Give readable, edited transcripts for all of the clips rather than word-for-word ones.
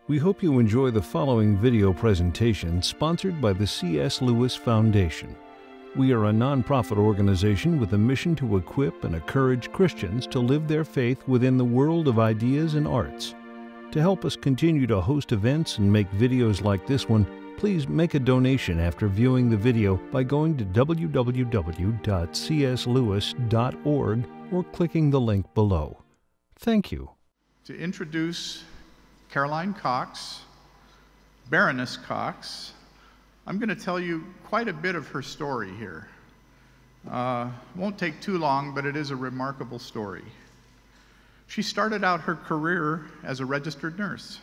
We hope you enjoy the following video presentation sponsored by the C.S. Lewis Foundation. We are a nonprofit organization with a mission to equip and encourage Christians to live their faith within the world of ideas and arts. To help us continue to host events and make videos like this one, please make a donation after viewing the video by going to www.cslewis.org or clicking the link below. Thank you. To introduce Caroline Cox, Baroness Cox, I'm going to tell you quite a bit of her story here. Won't take too long, but it is a remarkable story. She started out her career as a registered nurse.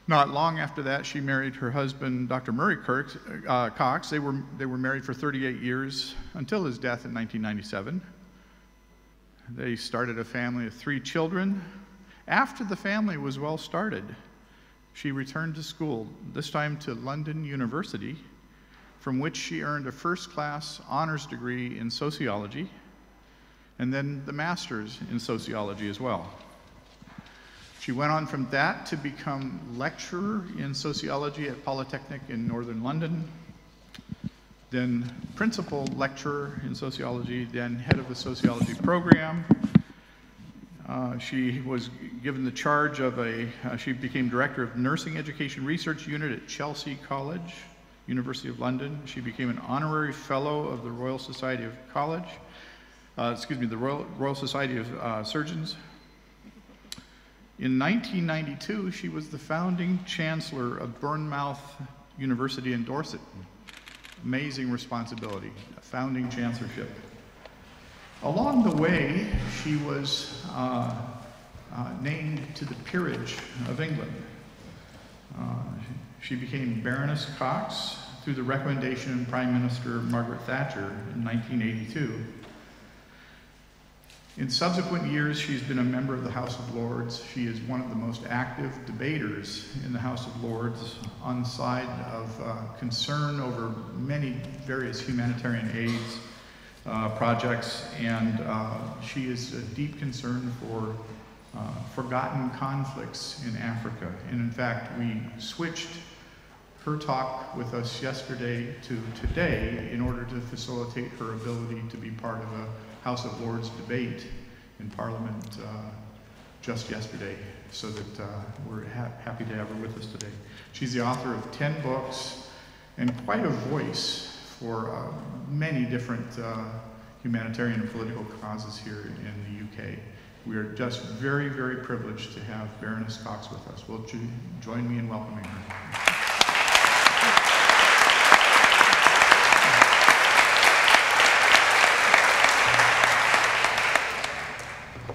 Not long after that, she married her husband, Dr. Murray Cox. They were married for 38 years until his death in 1997. They started a family of 3 children. After the family was well started, she returned to school, this time to London University, from which she earned a first-class honors degree in sociology, and then the master's in sociology as well. She went on from that to become lecturer in sociology at Polytechnic in Northern London, then principal lecturer in sociology, then head of the sociology program. She was given the charge of she became director of Nursing Education Research Unit at Chelsea College, University of London. She became an honorary fellow of the Royal Society of the Royal Society of Surgeons. In 1992, she was the founding chancellor of Bournemouth University in Dorset. Amazing responsibility, a founding chancellorship. Along the way, she was named to the peerage of England. She became Baroness Cox through the recommendation of Prime Minister Margaret Thatcher in 1982. In subsequent years, she's been a member of the House of Lords. She is one of the most active debaters in the House of Lords on the side of concern over many various humanitarian aids projects, and she is a deep concern for forgotten conflicts in Africa. And in fact, we switched her talk with us yesterday to today in order to facilitate her ability to be part of a House of Lords debate in Parliament just yesterday, so that we're happy to have her with us today. She's the author of 10 books and quite a voice for many different humanitarian and political causes here in the UK. We are just very, very privileged to have Baroness Cox with us. Will you join me in welcoming her?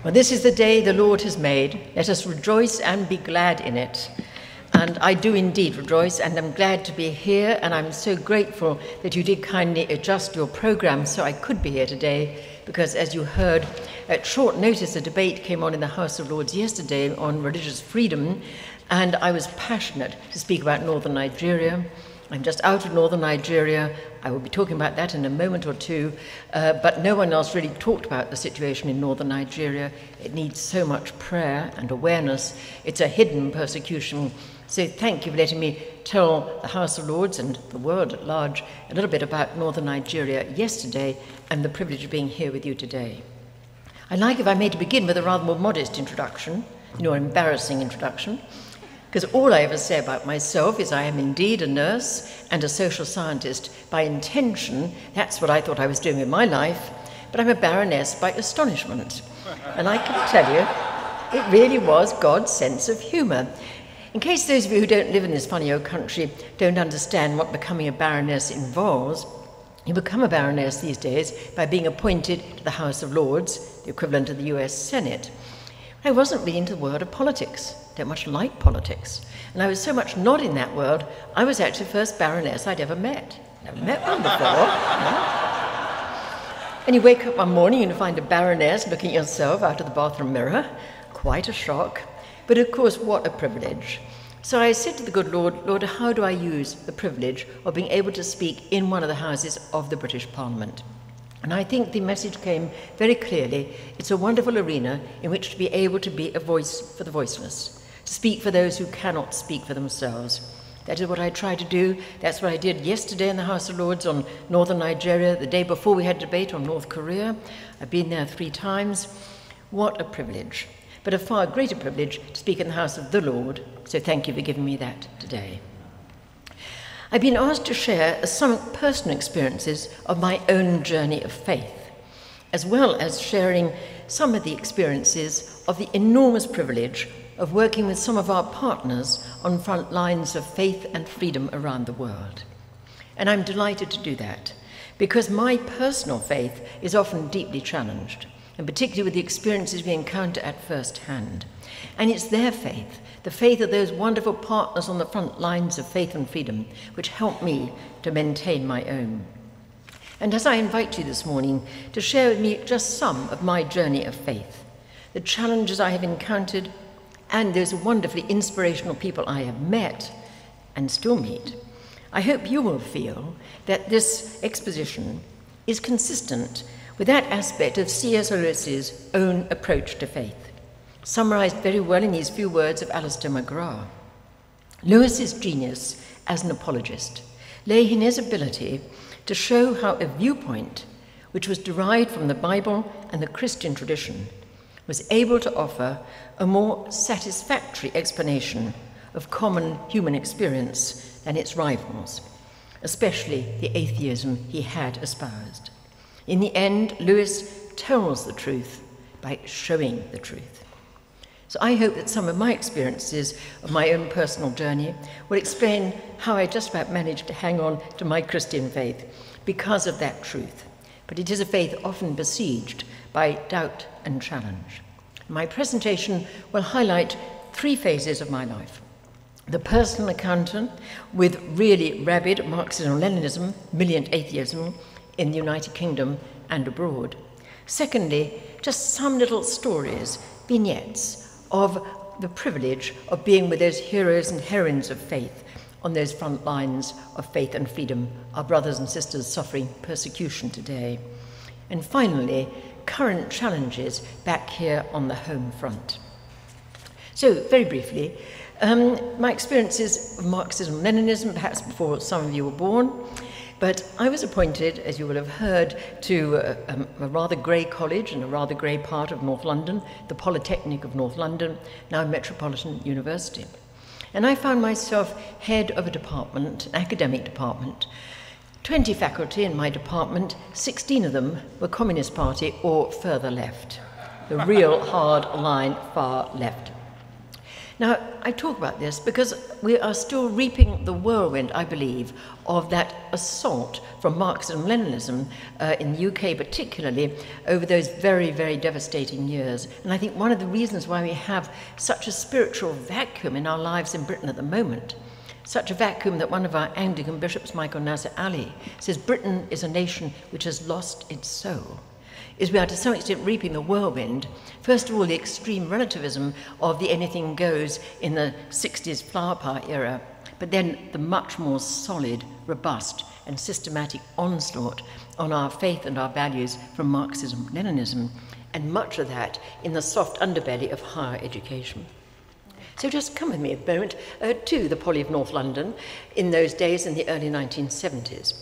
Well, this is the day the Lord has made. Let us rejoice and be glad in it. And I do indeed rejoice, and I'm glad to be here, and I'm so grateful that you did kindly adjust your program so I could be here today, because as you heard, at short notice a debate came on in the House of Lords yesterday on religious freedom, and I was passionate to speak about northern Nigeria. I'm just out of northern Nigeria. I will be talking about that in a moment or two, but no one else really talked about the situation in northern Nigeria. It needs so much prayer and awareness. It's a hidden persecution. So thank you for letting me tell the House of Lords and the world at large a little bit about northern Nigeria yesterday and the privilege of being here with you today. I'd like, if I may, to begin with a rather more modest introduction, embarrassing introduction, because all I ever say about myself is I am indeed a nurse and a social scientist by intention. That's what I thought I was doing with my life, but I'm a baroness by astonishment. And I can tell you, it really was God's sense of humour. In case those of you who don't live in this funny old country don't understand what becoming a baroness involves, you become a baroness these days by being appointed to the House of Lords, the equivalent of the US Senate. I wasn't really into the world of politics, don't much like politics, and I was so much not in that world, I was actually the first baroness I'd ever met. Never met one before. No. And you wake up one morning and you find a baroness looking at yourself out of the bathroom mirror. Quite a shock. But of course, what a privilege. So I said to the good Lord, Lord, how do I use the privilege of being able to speak in one of the houses of the British Parliament? And I think the message came very clearly. It's a wonderful arena in which to be able to be a voice for the voiceless, to speak for those who cannot speak for themselves. That is what I try to do. That's what I did yesterday in the House of Lords on northern Nigeria, the day before we had debate on North Korea. I've been there 3 times. What a privilege, but a far greater privilege to speak in the house of the Lord, so thank you for giving me that today. I've been asked to share some personal experiences of my own journey of faith, as well as sharing some of the experiences of the enormous privilege of working with some of our partners on front lines of faith and freedom around the world. And I'm delighted to do that, because my personal faith is often deeply challenged, and particularly with the experiences we encounter at first hand. And it's their faith, the faith of those wonderful partners on the front lines of faith and freedom, which help me to maintain my own. And as I invite you this morning to share with me just some of my journey of faith, the challenges I have encountered, and those wonderfully inspirational people I have met and still meet, I hope you will feel that this exposition is consistent with that aspect of C.S. Lewis's own approach to faith, summarized very well in these few words of Alistair McGrath. Lewis's genius as an apologist lay in his ability to show how a viewpoint which was derived from the Bible and the Christian tradition was able to offer a more satisfactory explanation of common human experience than its rivals, especially the atheism he had espoused. In the end, Lewis tells the truth by showing the truth. So I hope that some of my experiences of my own personal journey will explain how I just about managed to hang on to my Christian faith because of that truth. But it is a faith often besieged by doubt and challenge. My presentation will highlight 3 phases of my life. The personal encounter with really rabid Marxism-Leninism, militant atheism in the United Kingdom and abroad. Secondly, just some little stories, vignettes, of the privilege of being with those heroes and heroines of faith on those front lines of faith and freedom, our brothers and sisters suffering persecution today. And finally, current challenges back here on the home front. So, very briefly, my experiences of Marxism-Leninism, perhaps before some of you were born, but I was appointed, as you will have heard, to a rather grey college in a rather grey part of North London, the Polytechnic of North London, now Metropolitan University. And I found myself head of a department, an academic department. 20 faculty in my department, 16 of them were Communist Party or further left, the real hard line far left. Now, I talk about this because we are still reaping the whirlwind, I believe, of that assault from Marxism-Leninism in the UK particularly over those very, very devastating years. And I think one of the reasons why we have such a spiritual vacuum in our lives in Britain at the moment, such a vacuum that one of our Anglican bishops, Michael Nasser Ali, says Britain is a nation which has lost its soul, is we are to some extent reaping the whirlwind. First of all, the extreme relativism of the anything goes in the 60s flower power era, but then the much more solid, robust, and systematic onslaught on our faith and our values from Marxism-Leninism, and much of that in the soft underbelly of higher education. So just come with me a moment to the Poly of North London in those days in the early 1970s.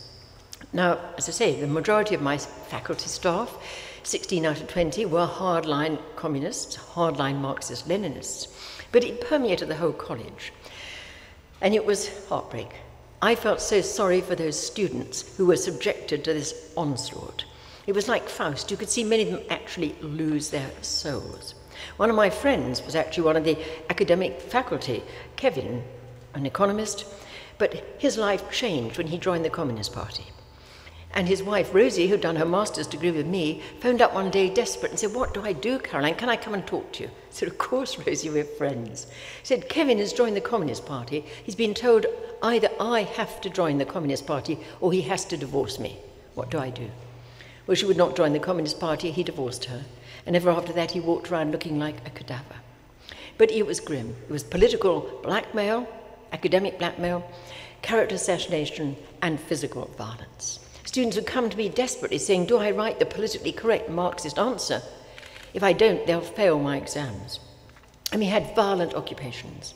Now, as I say, the majority of my faculty staff, 16 out of 20, were hardline communists, hardline Marxist-Leninists, but it permeated the whole college. And it was heartbreak. I felt so sorry for those students who were subjected to this onslaught. It was like Faust. You could see many of them actually lose their souls. One of my friends was actually one of the academic faculty, Kevin, an economist, but his life changed when he joined the Communist Party. And his wife, Rosie, who'd done her master's degree with me, phoned up one day desperate and said, "What do I do, Caroline? Can I come and talk to you?" I said, "Of course, Rosie, we're friends." She said, "Kevin has joined the Communist Party. He's been told either I have to join the Communist Party or he has to divorce me. What do I do?" Well, she would not join the Communist Party. He divorced her. And ever after that, he walked around looking like a cadaver. But it was grim. It was political blackmail, academic blackmail, character assassination, and physical violence. Students would come to me desperately saying, "Do I write the politically correct Marxist answer? If I don't, they'll fail my exams." And we had violent occupations.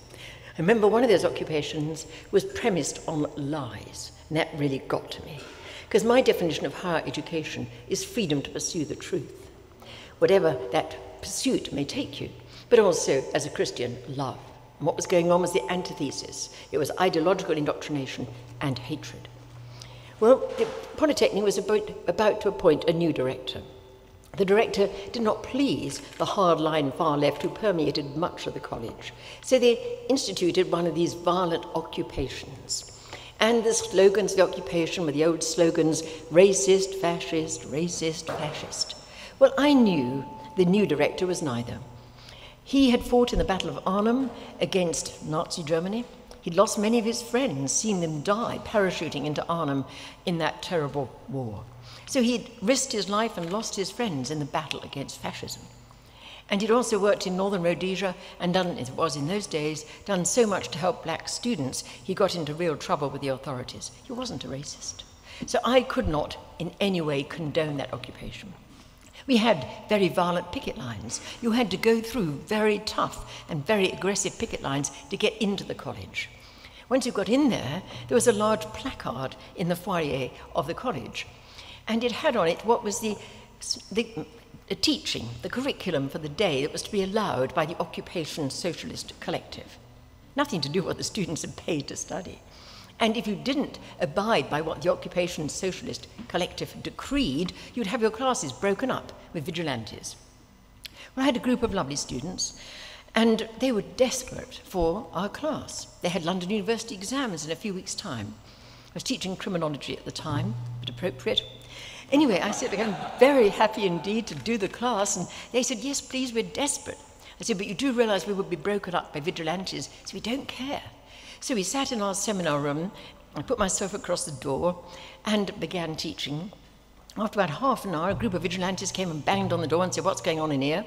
I remember one of those occupations was premised on lies, and that really got to me. Because my definition of higher education is freedom to pursue the truth, whatever that pursuit may take you, but also, as a Christian, love. And what was going on was the antithesis. It was ideological indoctrination and hatred. Well, the Polytechnic was about to appoint a new director. The director did not please the hard-line far left who permeated much of the college. So they instituted one of these violent occupations. And the slogans of the occupation were the old slogans, racist, fascist, racist, fascist. Well, I knew the new director was neither. He had fought in the Battle of Arnhem against Nazi Germany. He'd lost many of his friends, seen them die parachuting into Arnhem in that terrible war. So he'd risked his life and lost his friends in the battle against fascism. And he'd also worked in northern Rhodesia and done, as it was in those days, done so much to help black students, he got into real trouble with the authorities. He wasn't a racist. So I could not in any way condone that occupation. We had very violent picket lines. You had to go through very tough and very aggressive picket lines to get into the college. Once you got in there, there was a large placard in the foyer of the college. And it had on it what was the teaching, the curriculum for the day that was to be allowed by the Occupation Socialist Collective. Nothing to do with what the students had paid to study. And if you didn't abide by what the Occupation Socialist Collective decreed, you'd have your classes broken up with vigilantes. Well, I had a group of lovely students, and they were desperate for our class. They had London University exams in a few weeks' time. I was teaching criminology at the time, but appropriate. Anyway, I said, I'm very happy indeed to do the class, and they said, yes, please, we're desperate. I said, but you do realize we would be broken up by vigilantes, so we don't care. So we sat in our seminar room, I put myself across the door and began teaching. After about half an hour, a group of vigilantes came and banged on the door and said, what's going on in here?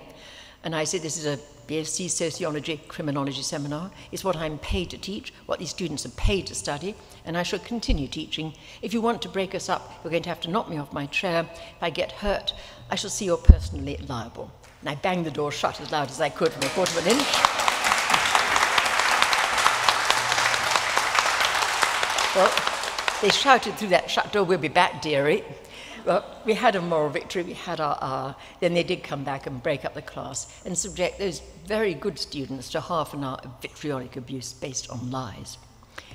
And I said, this is a BSc Sociology Criminology seminar. It's what I'm paid to teach, what these students are paid to study, and I shall continue teaching. If you want to break us up, you're going to have to knock me off my chair. If I get hurt, I shall see you're personally liable. And I banged the door shut as loud as I could from a quarter of an inch. Well, they shouted through that shut door, we'll be back, dearie. Well, we had a moral victory, we had our hour, then they did come back and break up the class and subject those very good students to half an hour of vitriolic abuse based on lies.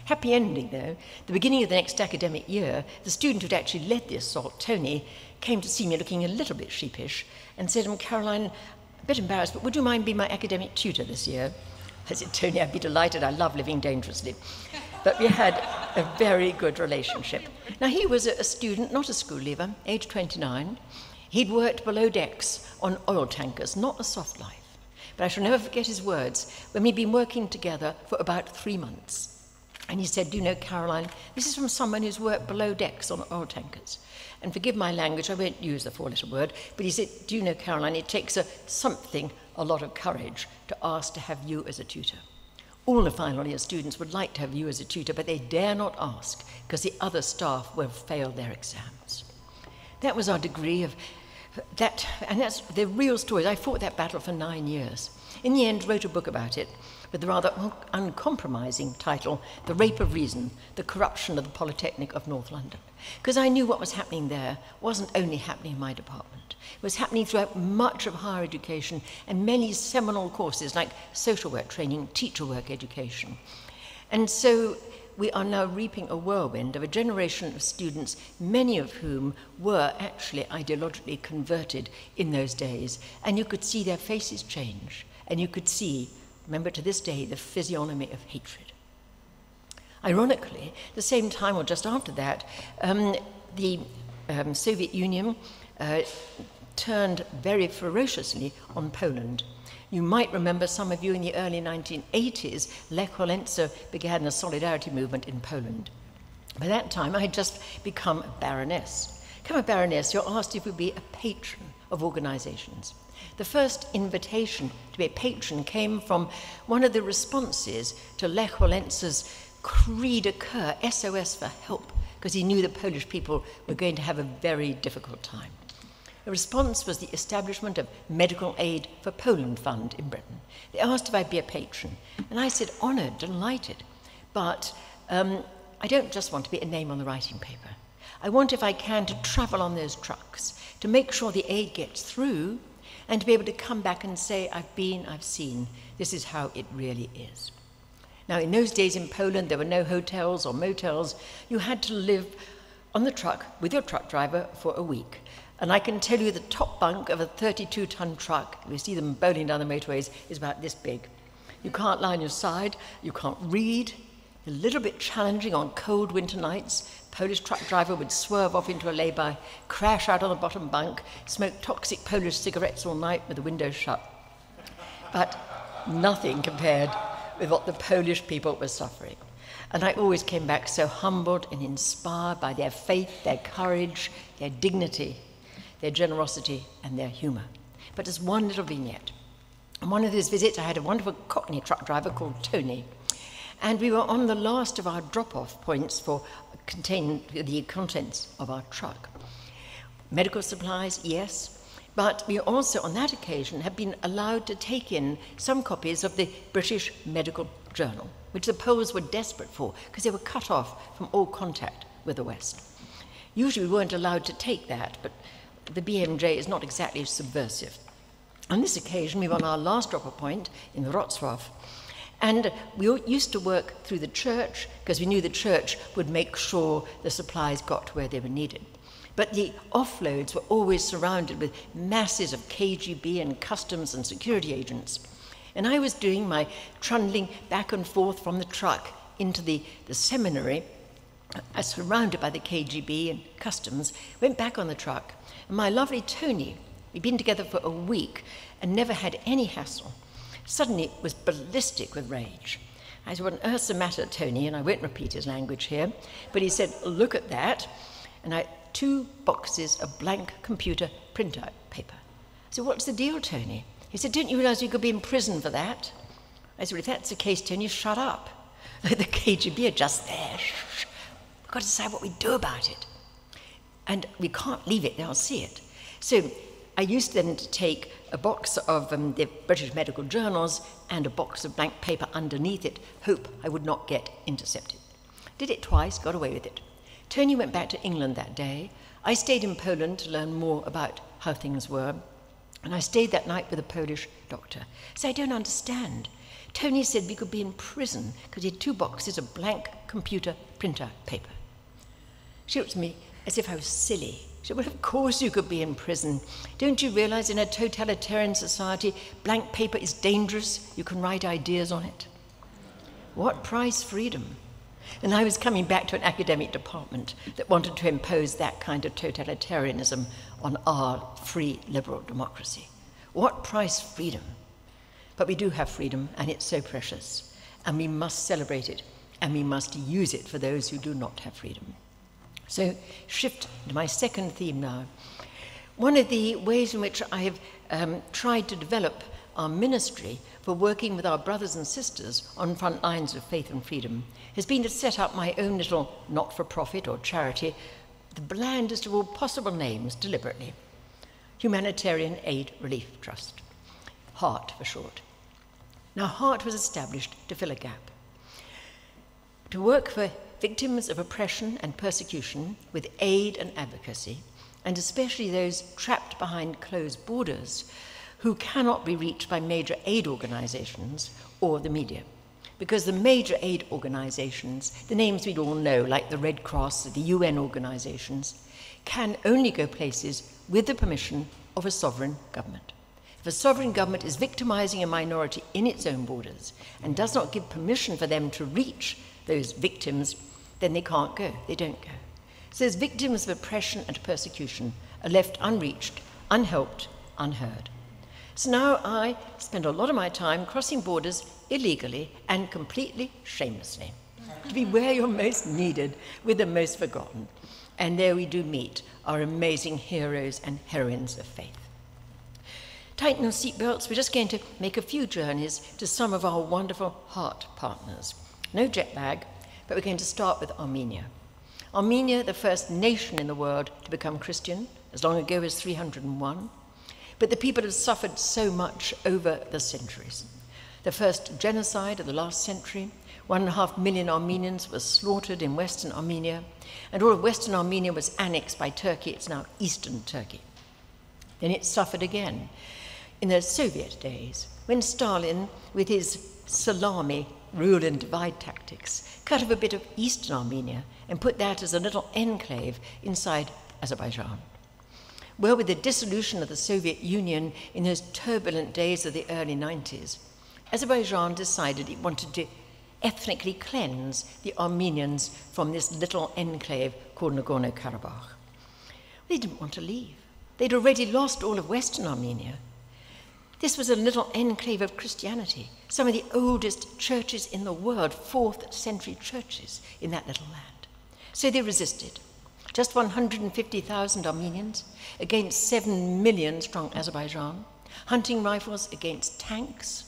Happy ending, though. The beginning of the next academic year, the student who'd actually led the assault, Tony, came to see me looking a little bit sheepish and said, Caroline, a bit embarrassed, but would you mind being my academic tutor this year? I said, Tony, I'd be delighted. I love living dangerously. But we had a very good relationship. Now, he was a student, not a school leaver, age 29. He'd worked below decks on oil tankers, not a soft life. But I shall never forget his words when we'd been working together for about 3 months. And he said, do you know, Caroline, this is from someone who's worked below decks on oil tankers. And forgive my language, I won't use the four-letter word, but he said, do you know, Caroline, it takes a lot of courage to ask to have you as a tutor. All the final year students would like to have you as a tutor, but they dare not ask because the other staff will fail their exams. That was our degree of that, and that's the real story. I fought that battle for 9 years. In the end, wrote a book about it with the rather uncompromising title, The Rape of Reason, The Corruption of the Polytechnic of North London. Because I knew what was happening there wasn't only happening in my department. It was happening throughout much of higher education and many seminal courses like social work training, teacher work education. And so we are now reaping a whirlwind of a generation of students, many of whom were actually ideologically converted in those days. And you could see their faces change. And you could see, remember to this day, the physiognomy of hatred. Ironically, the same time or just after that, the Soviet Union turned very ferociously on Poland. You might remember, some of you, in the early 1980s, Lech Walesa began a solidarity movement in Poland. By that time, I had just become a baroness. Become a baroness, you're asked if you'd be a patron of organizations. The first invitation to be a patron came from one of the responses to Lech Walesa's cri de coeur, SOS for help, because he knew the Polish people were going to have a very difficult time. The response was the establishment of Medical Aid for Poland Fund in Britain. They asked if I'd be a patron, and I said, honoured, delighted, but I don't just want to be a name on the writing paper. I want, if I can, to travel on those trucks, to make sure the aid gets through, and to be able to come back and say, I've been, I've seen, this is how it really is. Now, in those days in Poland, there were no hotels or motels. You had to live on the truck with your truck driver for a week. And I can tell you the top bunk of a 32-ton truck, we see them bowling down the motorways, is about this big. You can't lie on your side, you can't read. A little bit challenging on cold winter nights. Polish truck driver would swerve off into a lay-by, crash out on the bottom bunk, smoke toxic Polish cigarettes all night with the windows shut. But nothing compared with what the Polish people were suffering. And I always came back so humbled and inspired by their faith, their courage, their dignity, their generosity, and their humour. But there's one little vignette. On one of those visits, I had a wonderful Cockney truck driver called Tony. And we were on the last of our drop-off points for containing the contents of our truck. Medical supplies, yes, but we also on that occasion had been allowed to take in some copies of the British Medical Journal, which the Poles were desperate for because they were cut off from all contact with the West. Usually we weren't allowed to take that, but the BMJ is not exactly subversive. On this occasion, we were on our last drop-off point in Wrocław, and we used to work through the church because we knew the church would make sure the supplies got to where they were needed. But the offloads were always surrounded with masses of KGB and customs and security agents. And I was doing my trundling back and forth from the truck into the seminary, surrounded by the KGB and customs, went back on the truck. And my lovely Tony, we'd been together for a week and never had any hassle, suddenly was ballistic with rage. I said, what on earth's the matter, Tony? And I won't repeat his language here, but he said, look at that. And 2 boxes of blank computer printout paper. I said, what's the deal, Tony? He said, don't you realize you could be in prison for that? I said, well, if that's the case, Tony, shut up. The KGB are just there. We've got to decide what we do about it. And we can't leave it, they'll see it. So I used then to take a box of the British medical journals and a box of blank paper underneath it, hope I would not get intercepted. Did it twice, got away with it. Tony went back to England that day. I stayed in Poland to learn more about how things were, and I stayed that night with a Polish doctor. So I don't understand. Tony said we could be in prison because he had 2 boxes of blank computer printer paper. She looked at me as if I was silly. She said, well, of course you could be in prison. Don't you realize in a totalitarian society, blank paper is dangerous? You can write ideas on it. What price freedom? And I was coming back to an academic department that wanted to impose that kind of totalitarianism on our free liberal democracy. What price freedom? But we do have freedom, and it's so precious, and we must celebrate it, and we must use it for those who do not have freedom. So shift to my second theme now. One of the ways in which I have tried to develop our ministry for working with our brothers and sisters on front lines of faith and freedom has been to set up my own little not-for-profit or charity, the blandest of all possible names deliberately, Humanitarian Aid Relief Trust, HEART for short. Now, HEART was established to fill a gap, to work for victims of oppression and persecution with aid and advocacy, and especially those trapped behind closed borders who cannot be reached by major aid organizations or the media. Because the major aid organizations, the names we all know, like the Red Cross, the UN organizations, can only go places with the permission of a sovereign government. If a sovereign government is victimizing a minority in its own borders and does not give permission for them to reach those victims, then they can't go, they don't go. So those victims of oppression and persecution are left unreached, unhelped, unheard. So now I spend a lot of my time crossing borders illegally and completely shamelessly, to be where you're most needed with the most forgotten. And there we do meet our amazing heroes and heroines of faith. Tighten your seatbelts, we're just going to make a few journeys to some of our wonderful HEART partners. No jet lag, but we're going to start with Armenia. Armenia, the first nation in the world to become Christian, as long ago as 301. But the people have suffered so much over the centuries. The first genocide of the last century, 1.5 million Armenians were slaughtered in Western Armenia, and all of Western Armenia was annexed by Turkey. It's now Eastern Turkey. Then it suffered again in the Soviet days, when Stalin, with his salami rule and divide tactics, cut off a bit of Eastern Armenia and put that as a little enclave inside Azerbaijan. Well, with the dissolution of the Soviet Union in those turbulent days of the early 90s, Azerbaijan decided it wanted to ethnically cleanse the Armenians from this little enclave called Nagorno-Karabakh. They didn't want to leave. They'd already lost all of Western Armenia. This was a little enclave of Christianity, some of the oldest churches in the world, 4th century churches in that little land. So they resisted. Just 150,000 Armenians against 7 million strong Azerbaijan, hunting rifles against tanks,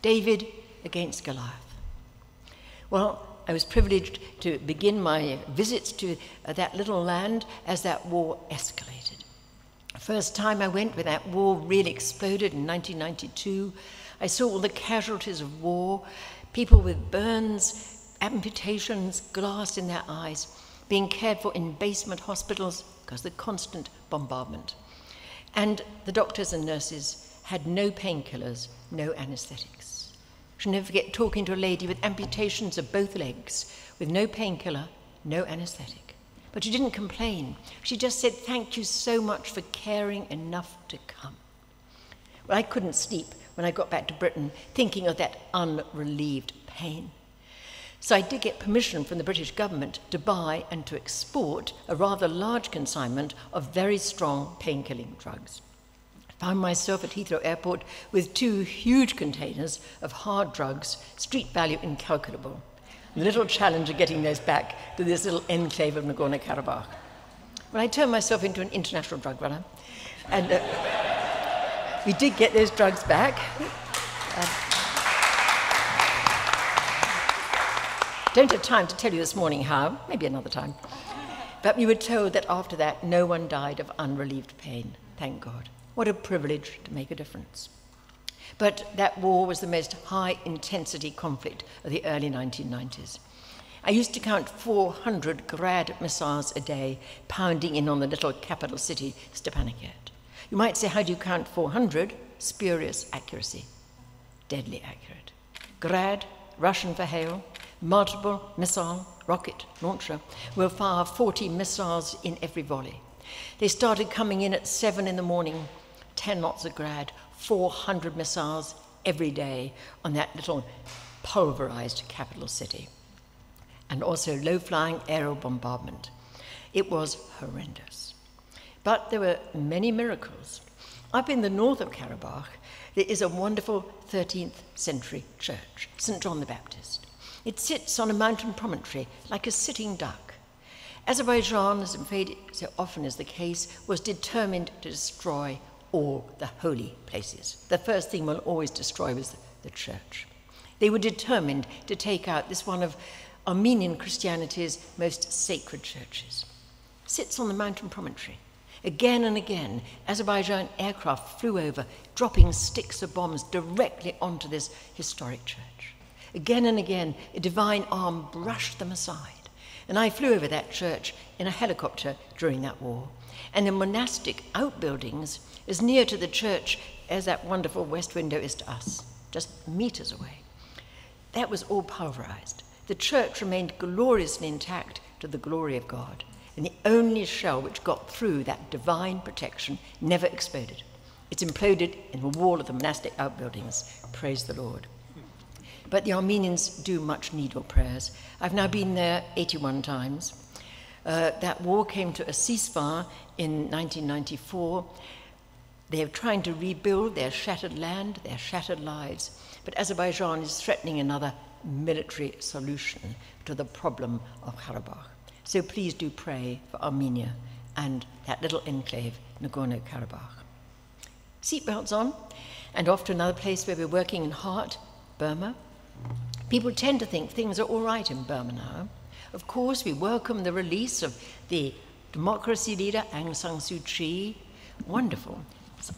David against Goliath. Well, I was privileged to begin my visits to that little land as that war escalated. First time I went when that war really exploded in 1992, I saw all the casualties of war, people with burns, amputations, glass in their eyes, being cared for in basement hospitals because of the constant bombardment. And the doctors and nurses had no painkillers, no anesthetics. I shall never forget talking to a lady with amputations of both legs, with no painkiller, no anesthetic. But she didn't complain. She just said, "Thank you so much for caring enough to come." Well, I couldn't sleep when I got back to Britain thinking of that unrelieved pain. So I did get permission from the British government to buy and to export a rather large consignment of very strong pain-killing drugs. I found myself at Heathrow Airport with 2 huge containers of hard drugs, street value incalculable. A little challenge of getting those back to this little enclave of Nagorno-Karabakh. Well, I turned myself into an international drug runner, and we did get those drugs back. Don't have time to tell you this morning how, maybe another time. But we were told that after that, no one died of unrelieved pain, thank God. What a privilege to make a difference. But that war was the most high-intensity conflict of the early 1990s. I used to count 400 Grad missiles a day pounding in on the little capital city, Stepanakert. You might say, how do you count 400? Spurious accuracy, deadly accurate. Grad, Russian for hail, multiple missile rocket launcher will fire 40 missiles in every volley. They started coming in at 7 in the morning, 10 lots of Grad, 400 missiles every day on that little pulverized capital city. And also low-flying aerial bombardment. It was horrendous. But there were many miracles. Up in the north of Karabakh, there is a wonderful 13th century church, St. John the Baptist. It sits on a mountain promontory like a sitting duck. Azerbaijan, as I'm afraid so often is the case, was determined to destroy all the holy places. The first thing we'll always destroy was the church. They were determined to take out this one of Armenian Christianity's most sacred churches. Sits on the mountain promontory. Again and again, Azerbaijan aircraft flew over, dropping sticks of bombs directly onto this historic church. Again and again, a divine arm brushed them aside. And I flew over that church in a helicopter during that war. And the monastic outbuildings as near to the church as that wonderful west window is to us, just meters away. That was all pulverized. The church remained gloriously intact to the glory of God, and the only shell which got through that divine protection never exploded. It imploded in the wall of the monastic outbuildings. Praise the Lord. But the Armenians do much need your prayers. I've now been there 81 times. That war came to a ceasefire in 1994. They are trying to rebuild their shattered land, their shattered lives, but Azerbaijan is threatening another military solution to the problem of Karabakh. So please do pray for Armenia and that little enclave, Nagorno-Karabakh. Seatbelts on, and off to another place where we're working in heart, Burma. People tend to think things are all right in Burma now. Of course, we welcome the release of the Democracy leader Aung San Suu Kyi, wonderful.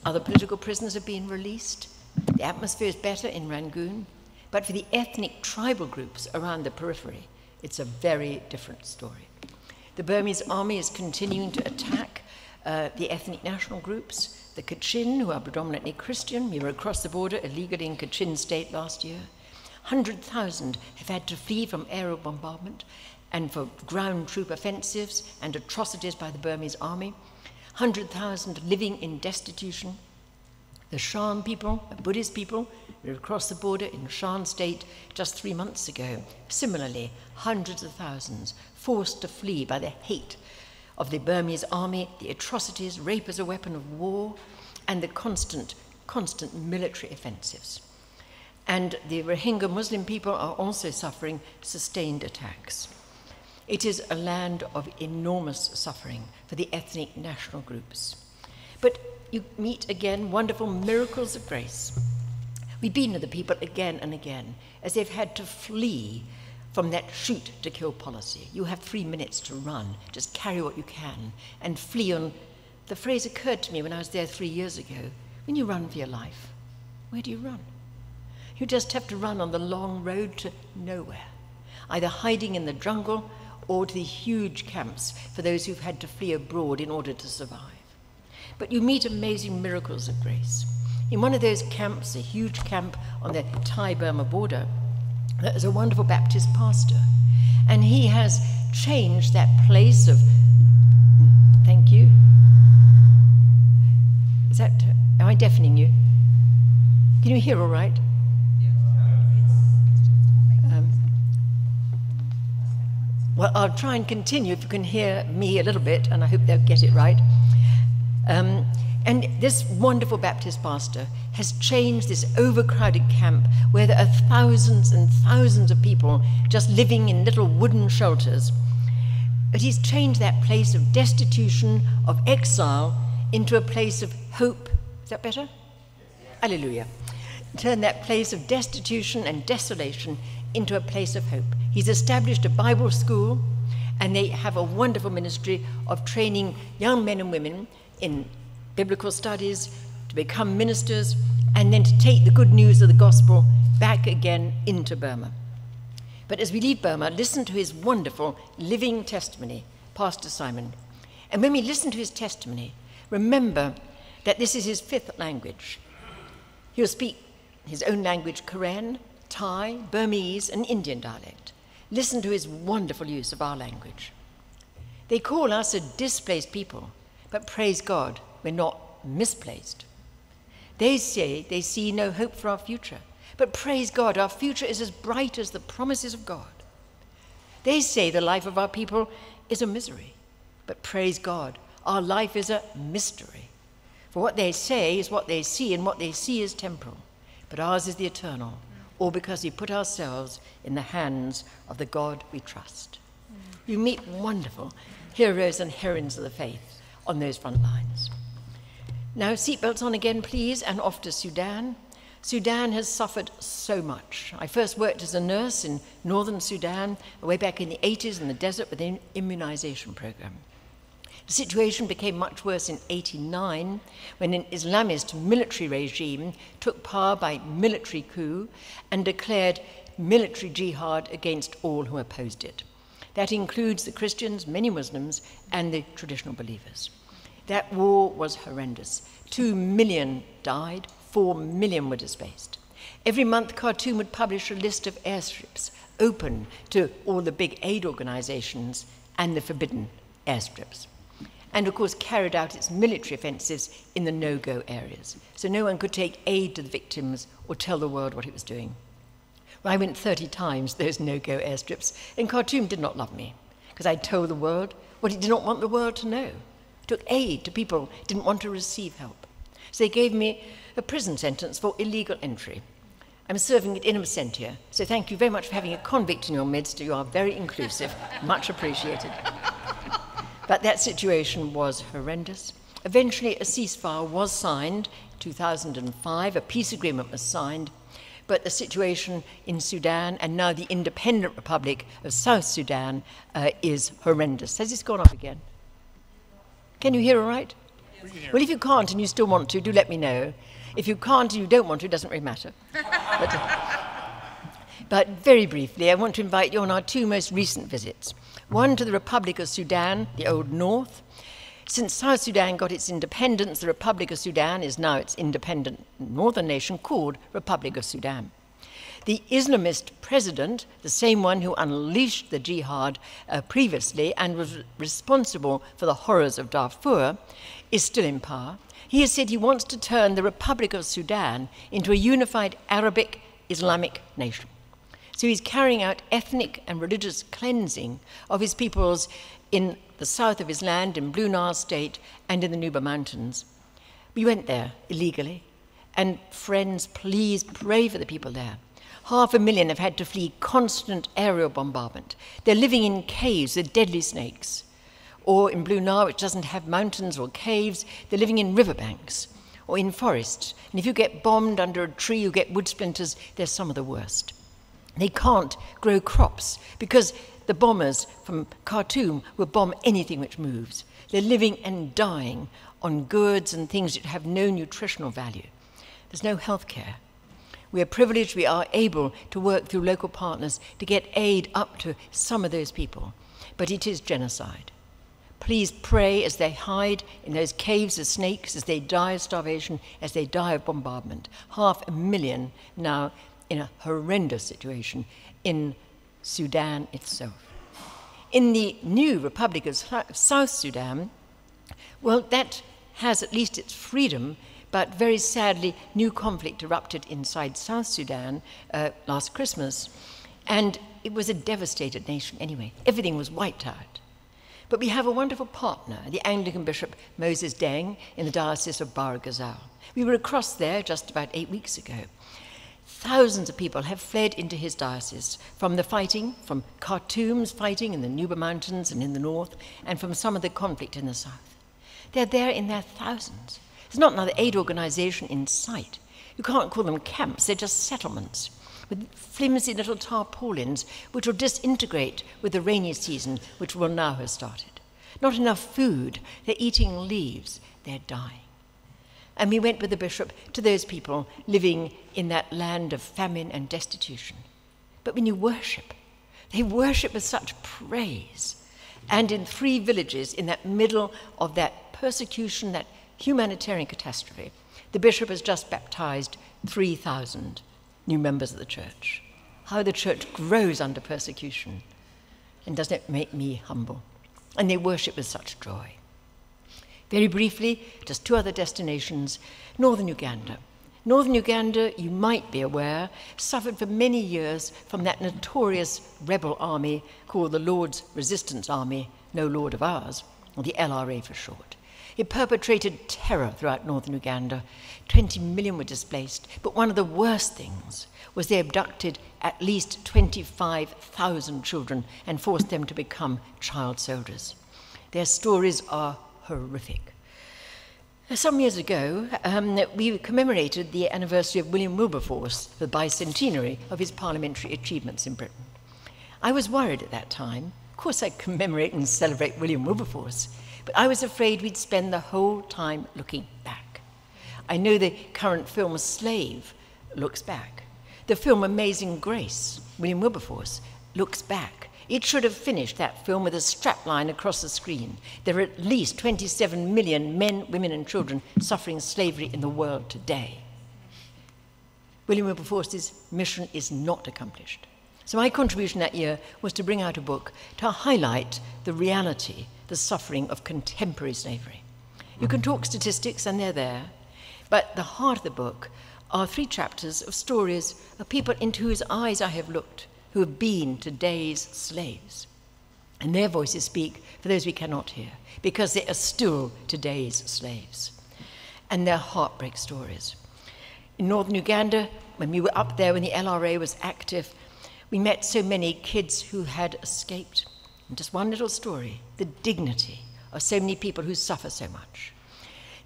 Other political prisoners have been released. The atmosphere is better in Rangoon. But for the ethnic tribal groups around the periphery, it's a very different story. The Burmese army is continuing to attack the ethnic national groups. The Kachin, who are predominantly Christian, we were across the border illegally in Kachin state last year. 100,000 have had to flee from aerial bombardment and for ground troop offensives and atrocities by the Burmese army. 100,000 living in destitution. The Shan people, the Buddhist people, were across the border in Shan state just 3 months ago. Similarly, hundreds of thousands forced to flee by the hate of the Burmese army, the atrocities, rape as a weapon of war, and the constant military offensives. And the Rohingya Muslim people are also suffering sustained attacks. It is a land of enormous suffering for the ethnic national groups. But you meet again wonderful miracles of grace. We've been with the people again and again as they've had to flee from that shoot to kill policy. You have 3 minutes to run, just carry what you can and flee on. The phrase occurred to me when I was there 3 years ago. When you run for your life, where do you run? You just have to run on the long road to nowhere, either hiding in the jungle or to the huge camps for those who've had to flee abroad in order to survive. But you meet amazing miracles of grace. In one of those camps, a huge camp on the Thai-Burma border, there's a wonderful Baptist pastor, and he has changed that place of, thank you. Am I deafening you? Can you hear all right? Well, I'll try and continue if you can hear me a little bit, and I hope they'll get it right. And this wonderful Baptist pastor has changed this overcrowded camp where there are thousands and thousands of people just living in little wooden shelters. But he's changed that place of destitution, of exile, into a place of hope. Is that better? Hallelujah. Turn that place of destitution and desolation into a place of hope. He's established a Bible school, and they have a wonderful ministry of training young men and women in biblical studies, to become ministers, and then to take the good news of the gospel back again into Burma. But as we leave Burma, listen to his wonderful living testimony, Pastor Simon. And when we listen to his testimony, remember that this is his 5th language. He'll speak his own language, Karen, Thai, Burmese, and Indian dialect. Listen to his wonderful use of our language. They call us a displaced people, but praise God, we're not misplaced. They say they see no hope for our future, but praise God, our future is as bright as the promises of God. They say the life of our people is a misery, but praise God, our life is a mystery. For what they say is what they see, and what they see is temporal, but ours is the eternal, all because we put ourselves in the hands of the God we trust. You meet wonderful heroes and heroines of the faith on those front lines. Now, seatbelts on again, please, and off to Sudan. Sudan has suffered so much. I first worked as a nurse in northern Sudan, way back in the 80s in the desert with an immunization program. The situation became much worse in '89 when an Islamist military regime took power by military coup and declared military jihad against all who opposed it. That includes the Christians, many Muslims, and the traditional believers. That war was horrendous. 2 million died, 4 million were displaced. Every month, Khartoum would publish a list of airstrips open to all the big aid organizations and the forbidden airstrips. And of course carried out its military offensives in the no-go areas. So no one could take aid to the victims or tell the world what it was doing. Well, I went 30 times to those no-go airstrips, and Khartoum did not love me, because I told the world what it did not want the world to know. Took aid to people who didn't want to receive help. So they gave me a prison sentence for illegal entry. I'm serving it in absentia, so thank you very much for having a convict in your midst. You are very inclusive, much appreciated. But that situation was horrendous. Eventually, a ceasefire was signed in 2005, a peace agreement was signed, but the situation in Sudan and now the independent Republic of South Sudan is horrendous. Has this gone up again? Can you hear all right? Well, if you can't and you still want to, do let me know. If you can't and you don't want to, it doesn't really matter. But very briefly, I want to invite you on our two most recent visits. One to the Republic of Sudan, the Old North. Since South Sudan got its independence, the Republic of Sudan is now its independent northern nation called Republic of Sudan. The Islamist president, the same one who unleashed the jihad previously and was responsible for the horrors of Darfur, is still in power. He has said he wants to turn the Republic of Sudan into a unified Arabic Islamic nation. So he's carrying out ethnic and religious cleansing of his peoples in the south of his land, in Blue Nile State, and in the Nuba Mountains. We went there illegally, and friends, please pray for the people there. 500,000 have had to flee constant aerial bombardment. They're living in caves with deadly snakes. Or in Blue Nile, which doesn't have mountains or caves, they're living in riverbanks or in forests. And if you get bombed under a tree, you get wood splinters, they're some of the worst. They can't grow crops because the bombers from Khartoum will bomb anything which moves. They're living and dying on goods and things that have no nutritional value. There's no health care. We are privileged, we are able to work through local partners to get aid up to some of those people, but it is genocide. Please pray as they hide in those caves of snakes, as they die of starvation, as they die of bombardment. 500,000 now in a horrendous situation in Sudan itself. In the new Republic of South Sudan, well, that has at least its freedom, but very sadly, new conflict erupted inside South Sudan last Christmas, and it was a devastated nation anyway. Everything was wiped out. But we have a wonderful partner, the Anglican Bishop Moses Deng in the Diocese of Bahr Ghazal. We were across there just about 8 weeks ago. Thousands of people have fled into his diocese from the fighting, from Khartoum's fighting in the Nuba Mountains and in the north, and from some of the conflict in the south. They're there in their thousands. There's not another aid organization in sight. You can't call them camps, they're just settlements with flimsy little tarpaulins which will disintegrate with the rainy season, which will now have started. Not enough food, they're eating leaves, they're dying. And we went with the bishop to those people living in that land of famine and destitution. But when you worship, they worship with such praise. And in 3 villages in that middle of that persecution, that humanitarian catastrophe, the bishop has just baptized 3,000 new members of the church. How the church grows under persecution. And doesn't it make me humble? And they worship with such joy. Very briefly, just 2 other destinations. Northern Uganda. Northern Uganda, you might be aware, suffered for many years from that notorious rebel army called the Lord's Resistance Army, no Lord of ours, or the LRA for short. It perpetrated terror throughout northern Uganda. 20 million were displaced, but one of the worst things was they abducted at least 25,000 children and forced them to become child soldiers. Their stories are horrific. Some years ago, we commemorated the anniversary of William Wilberforce, the bicentenary of his parliamentary achievements in Britain. I was worried at that time. Of course, I'd commemorate and celebrate William Wilberforce, but I was afraid we'd spend the whole time looking back. I know the current film Slave looks back. The film Amazing Grace, William Wilberforce, looks back. It should have finished that film with a strapline across the screen. There are at least 27 million men, women, and children suffering slavery in the world today. William Wilberforce's mission is not accomplished. So my contribution that year was to bring out a book to highlight the reality, the suffering of contemporary slavery. You can talk statistics, and they're there, but the heart of the book are 3 chapters of stories of people into whose eyes I have looked, who have been today's slaves. And their voices speak for those we cannot hear, because they are still today's slaves. And they're heartbreak stories. In northern Uganda, when we were up there when the LRA was active, we met so many kids who had escaped. And just one little story, the dignity of so many people who suffer so much.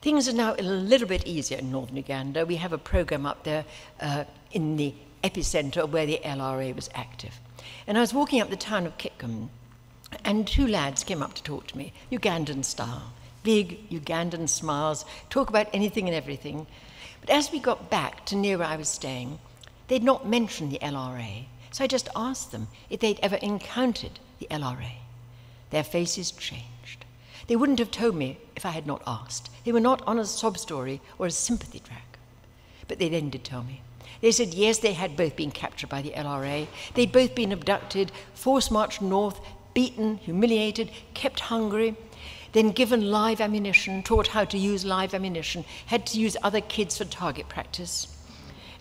Things are now a little bit easier in northern Uganda. We have a program up there in the epicenter where the LRA was active. And I was walking up the town of Kitgum, and 2 lads came up to talk to me, Ugandan style, big Ugandan smiles, talk about anything and everything. But as we got back to near where I was staying, they'd not mentioned the LRA. So I just asked them if they'd ever encountered the LRA. Their faces changed. They wouldn't have told me if I had not asked. They were not on a sob story or a sympathy track. But they then did tell me. They said, yes, they had both been captured by the LRA. They'd both been abducted, force-marched north, beaten, humiliated, kept hungry, then given live ammunition, taught how to use live ammunition, had to use other kids for target practice.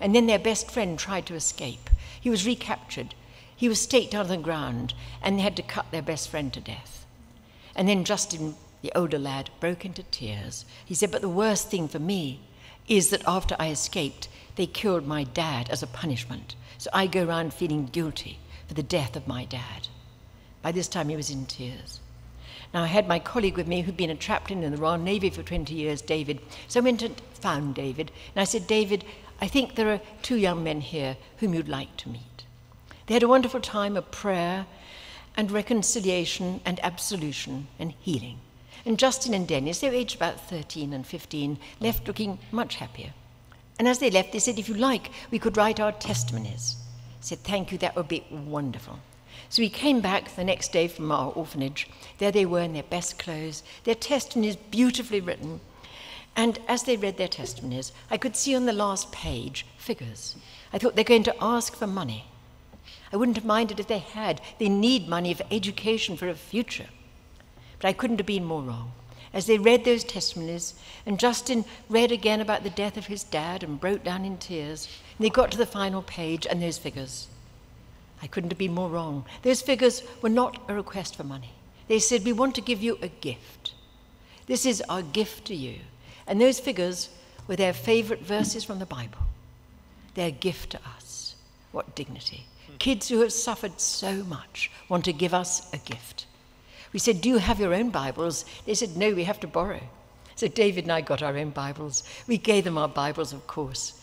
And then their best friend tried to escape. He was recaptured. He was staked on the ground, and they had to cut their best friend to death. And then Justin, the older lad, broke into tears. He said, but the worst thing for me is that after I escaped, they killed my dad as a punishment. So I go around feeling guilty for the death of my dad. By this time, he was in tears. Now, I had my colleague with me who'd been a chaplain in the Royal Navy for 20 years, David. So I went and found David, and I said, David, I think there are 2 young men here whom you'd like to meet. They had a wonderful time of prayer and reconciliation and absolution and healing. And Justin and Dennis, they were aged about 13 and 15, left looking much happier. And as they left, they said, if you like, we could write our testimonies. I said, thank you, that would be wonderful. So we came back the next day from our orphanage. There they were in their best clothes, their testimonies beautifully written. And as they read their testimonies, I could see on the last page figures. I thought they're going to ask for money. I wouldn't have minded if they had. They need money for education, for a future. But I couldn't have been more wrong. As they read those testimonies, and Justin read again about the death of his dad and broke down in tears, and they got to the final page and those figures. I couldn't have been more wrong. Those figures were not a request for money. They said, we want to give you a gift. This is our gift to you. And those figures were their favorite verses from the Bible. Their gift to us. What dignity. Kids who have suffered so much want to give us a gift. We said, do you have your own Bibles? They said, no, we have to borrow. So David and I got our own Bibles. We gave them our Bibles, of course.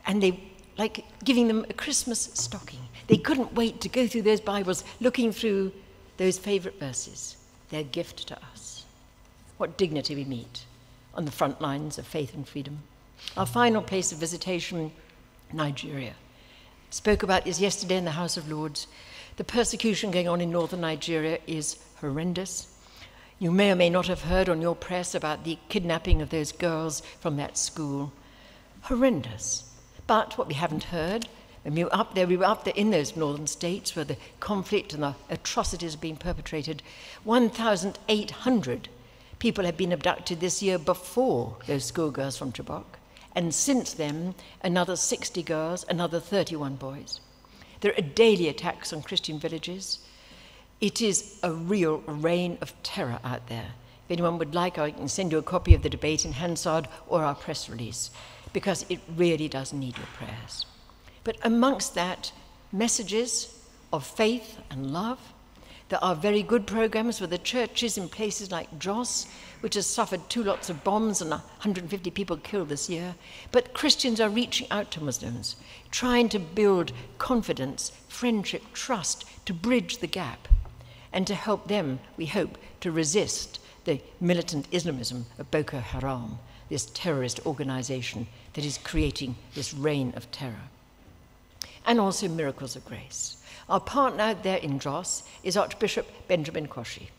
And they, like giving them a Christmas stocking. They couldn't wait to go through those Bibles, looking through those favorite verses. Their gift to us. What dignity we meet on the front lines of faith and freedom. Our final place of visitation, Nigeria. Spoke about this yesterday in the House of Lords. The persecution going on in northern Nigeria is horrendous. You may or may not have heard on your press about the kidnapping of those girls from that school. Horrendous. But what we haven't heard, when we were up there in those northern states where the conflict and the atrocities have been perpetrated, 1,800 people have been abducted this year before those schoolgirls from Chibok. And since then, another 60 girls, another 31 boys. There are daily attacks on Christian villages. It is a real reign of terror out there. If anyone would like, I can send you a copy of the debate in Hansard or our press release, because it really does need your prayers. But amongst that, messages of faith and love. There are very good programs for the churches in places like Jos, which has suffered 2 lots of bombs and 150 people killed this year. But Christians are reaching out to Muslims, trying to build confidence, friendship, trust, to bridge the gap, and to help them, we hope, to resist the militant Islamism of Boko Haram, this terrorist organization that is creating this reign of terror. And also miracles of grace. Our partner out there in Jos is Archbishop Benjamin Koshi.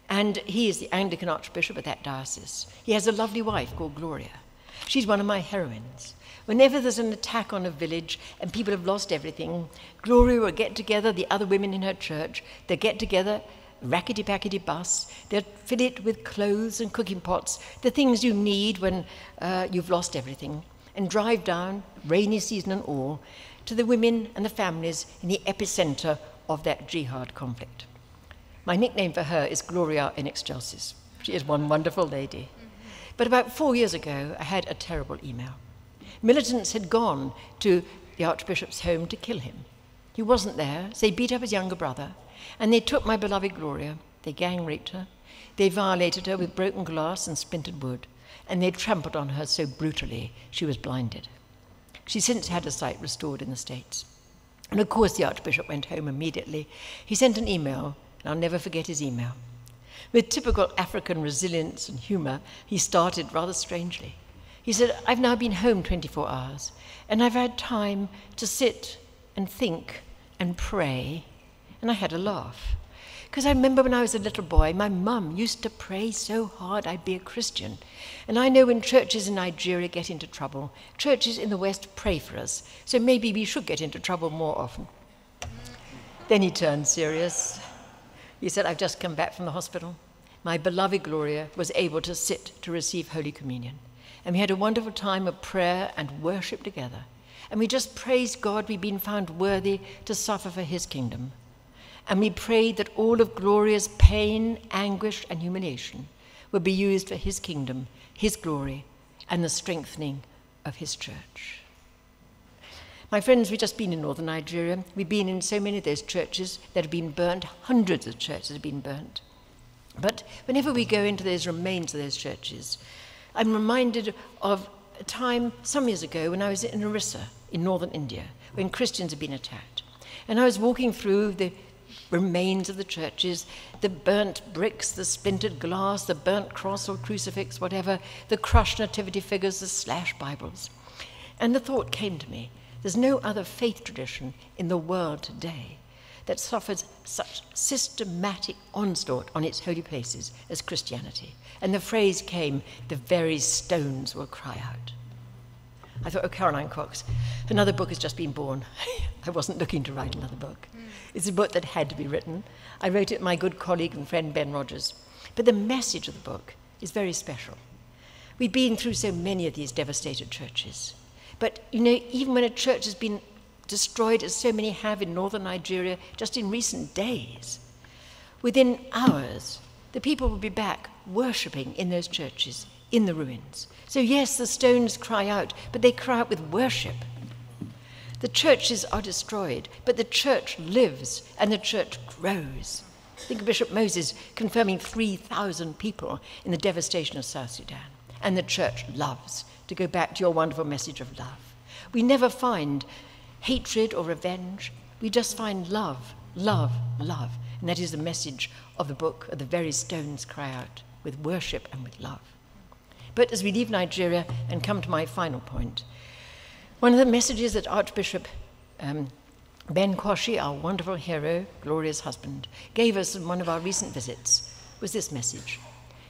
And he is the Anglican Archbishop of that diocese. He has a lovely wife called Gloria. She's one of my heroines. Whenever there's an attack on a village and people have lost everything, Gloria will get together, the other women in her church, they'll get together, rackety-packety bus, they'll fill it with clothes and cooking pots, the things you need when you've lost everything, and drive down, rainy season and all, to the women and the families in the epicenter of that jihad conflict. My nickname for her is Gloria in Excelsis. She is one wonderful lady. But about 4 years ago, I had a terrible email. Militants had gone to the Archbishop's home to kill him. He wasn't there, so they beat up his younger brother, and they took my beloved Gloria. They gang raped her. They violated her with broken glass and splintered wood, and they trampled on her so brutally she was blinded. She's since had her sight restored in the States. And of course the Archbishop went home immediately. He sent an email, and I'll never forget his email. With typical African resilience and humor, he started rather strangely. He said, "I've now been home 24 hours, and I've had time to sit and think and pray." And I had a laugh. Because I remember when I was a little boy, my mum used to pray so hard I'd be a Christian. And I know when churches in Nigeria get into trouble, churches in the West pray for us. So maybe we should get into trouble more often. Then he turned serious. He said, "I've just come back from the hospital. My beloved Gloria was able to sit to receive Holy Communion. And we had a wonderful time of prayer and worship together. And we just praised God we'd been found worthy to suffer for his kingdom. And we prayed that all of Gloria's pain, anguish, and humiliation would be used for his kingdom, his glory, and the strengthening of his church." My friends, we've just been in northern Nigeria. We've been in so many of those churches that have been burnt. Hundreds of churches have been burnt. But whenever we go into those remains of those churches, I'm reminded of a time some years ago when I was in Orissa in northern India, when Christians had been attacked. And I was walking through the remains of the churches, the burnt bricks, the splintered glass, the burnt cross or crucifix, whatever, the crushed nativity figures, the slashed Bibles. And the thought came to me, there's no other faith tradition in the world today that suffers such systematic onslaught on its holy places as Christianity. And the phrase came, "the very stones will cry out." I thought, oh, Caroline Cox, another book has just been born. I wasn't looking to write another book. It's a book that had to be written. I wrote it with my good colleague and friend Ben Rogers. But the message of the book is very special. We've been through so many of these devastated churches. But, you know, even when a church has been destroyed, as so many have in northern Nigeria just in recent days, within hours, the people will be back worshipping in those churches, in the ruins. So yes, the stones cry out, but they cry out with worship. The churches are destroyed, but the church lives and the church grows. Think of Bishop Moses confirming 3,000 people in the devastation of South Sudan. And the church loves, to go back to your wonderful message of love. We never find hatred or revenge. We just find love, love, love. And that is the message of the book, of the very stones cry out, with worship and with love. But as we leave Nigeria and come to my final point, one of the messages that Archbishop Ben Kwashi, our wonderful hero, Gloria's husband, gave us in one of our recent visits was this message.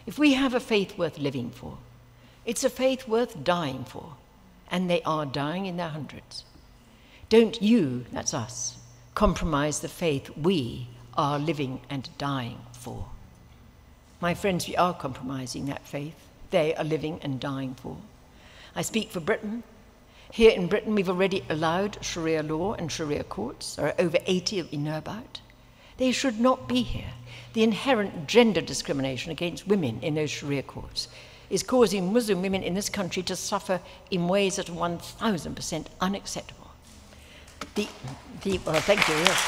If we have a faith worth living for, it's a faith worth dying for, and they are dying in their hundreds. Don't you, that's us, compromise the faith we are living and dying for. My friends, we are compromising that faith they are living and dying for. I speak for Britain. Here in Britain, we've already allowed Sharia law and Sharia courts. There are over 80 that we know about. They should not be here. The inherent gender discrimination against women in those Sharia courts is causing Muslim women in this country to suffer in ways that are 1,000% unacceptable. Well, thank you, yes.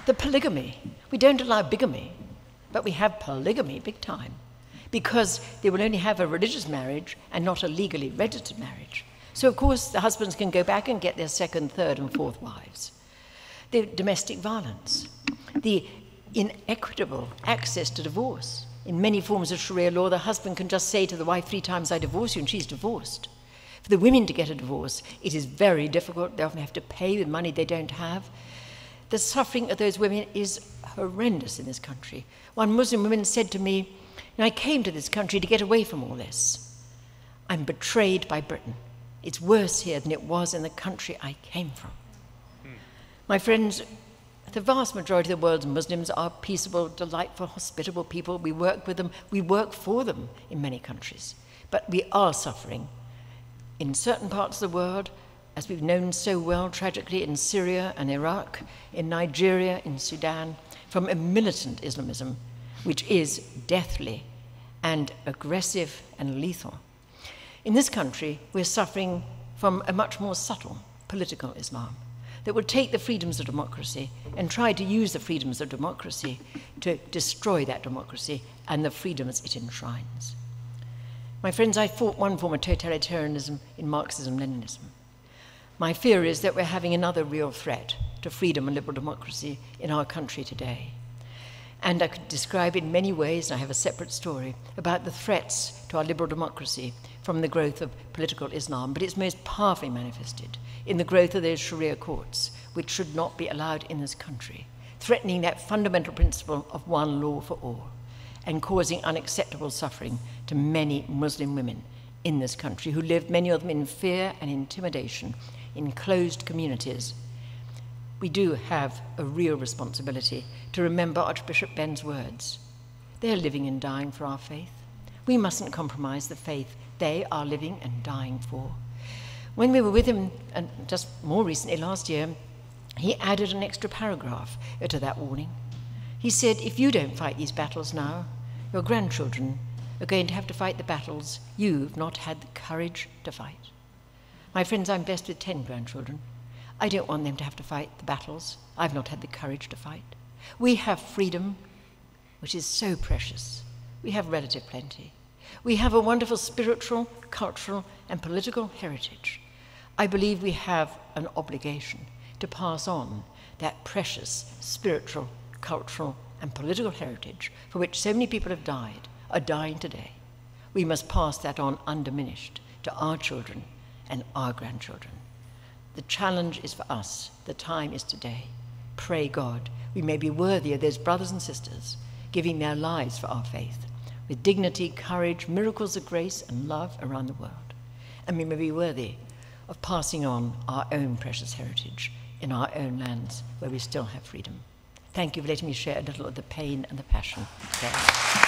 The polygamy. We don't allow bigamy, but we have polygamy big time because they will only have a religious marriage and not a legally registered marriage. So, of course, the husbands can go back and get their second, third, and fourth wives. The domestic violence, the inequitable access to divorce. In many forms of Sharia law, the husband can just say to the wife 3 times, "I divorce you," and she's divorced. For the women to get a divorce, it is very difficult. They often have to pay with money they don't have. The suffering of those women is horrendous in this country. One Muslim woman said to me, I came to this country to get away from all this. I'm betrayed by Britain. It's worse here than it was in the country I came from. My friends, the vast majority of the world's Muslims are peaceable, delightful, hospitable people. We work with them. We work for them in many countries. But we are suffering in certain parts of the world, as we've known so well, tragically, in Syria and Iraq, in Nigeria, in Sudan, from a militant Islamism, which is deathly and aggressive and lethal. In this country, we're suffering from a much more subtle political Islam that will take the freedoms of democracy and try to use the freedoms of democracy to destroy that democracy and the freedoms it enshrines. My friends, I fought one form of totalitarianism in Marxism-Leninism. My fear is that we're having another real threat to freedom and liberal democracy in our country today. And I could describe in many ways, and I have a separate story, about the threats to our liberal democracy from the growth of political Islam, but it's most powerfully manifested in the growth of those Sharia courts, which should not be allowed in this country, threatening that fundamental principle of one law for all, and causing unacceptable suffering to many Muslim women in this country who live, many of them, in fear and intimidation in closed communities. We do have a real responsibility to remember Archbishop Ben's words. They're living and dying for our faith. We mustn't compromise the faith they are living and dying for. When we were with him, and just more recently, last year, he added an extra paragraph to that warning. He said, if you don't fight these battles now, your grandchildren are going to have to fight the battles you've not had the courage to fight. My friends, I'm blessed with 10 grandchildren. I don't want them to have to fight the battles I've not had the courage to fight. We have freedom, which is so precious. We have relative plenty. We have a wonderful spiritual, cultural, and political heritage. I believe we have an obligation to pass on that precious spiritual, cultural, and political heritage for which so many people have died, are dying today. We must pass that on undiminished to our children and our grandchildren. The challenge is for us. The time is today. Pray God we may be worthy of those brothers and sisters giving their lives for our faith with dignity, courage, miracles of grace and love around the world. And we may be worthy of passing on our own precious heritage in our own lands where we still have freedom. Thank you for letting me share a little of the pain and the passion today.